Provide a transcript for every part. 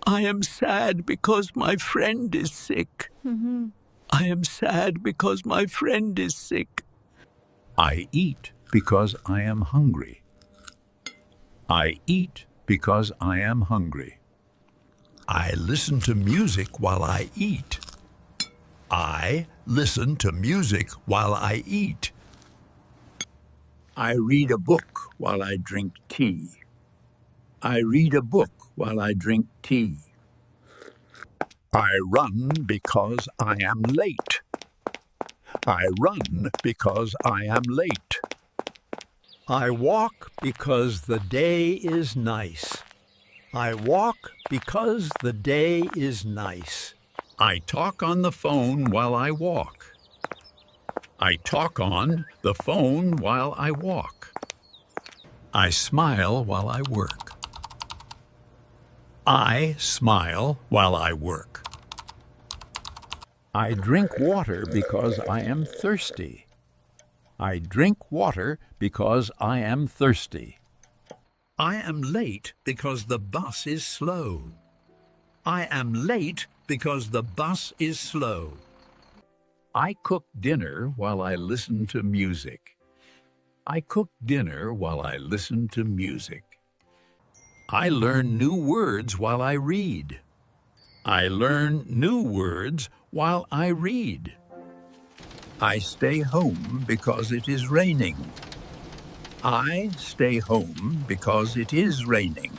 I am sad because my friend is sick. I am sad because my friend is sick. I eat because I am hungry. I eat because I am hungry. I listen to music while I eat. I listen to music while I eat. I read a book while I drink tea. I read a book while I drink tea. I run because I am late. I run because I am late. I walk because the day is nice. I walk because the day is nice. I talk on the phone while I walk. I talk on the phone while I walk. I smile while I work. I smile while I work. I drink water because I am thirsty. I drink water because I am thirsty. I am late because the bus is slow. I am late because the bus is slow. I cook dinner while I listen to music. I cook dinner while I listen to music. I learn new words while I read. I learn new words while I read. I stay home because it is raining. I stay home because it is raining.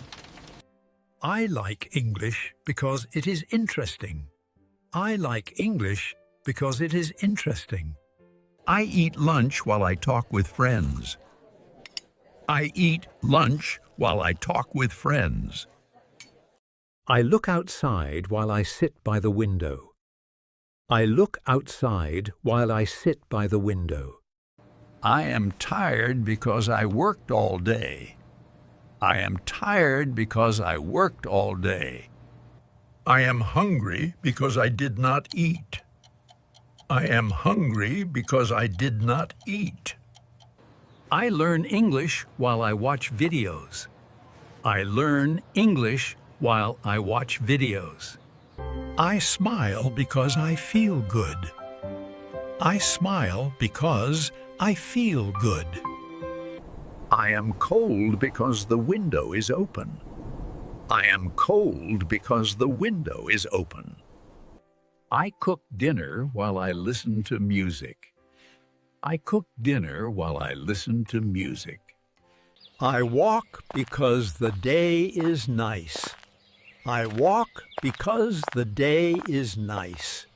I like English because it is interesting. I like English because it is interesting. I eat lunch while I talk with friends. I eat lunch while I talk with friends. I look outside while I sit by the window. I look outside while I sit by the window. I am tired because I worked all day. I am tired because I worked all day. I am hungry because I did not eat. I am hungry because I did not eat. I learn English while I watch videos. I learn English while I watch videos. I smile because I feel good. I smile because I feel good. I am cold because the window is open. I am cold because the window is open. I cook dinner while I listen to music. I cook dinner while I listen to music. I walk because the day is nice. I walk because the day is nice.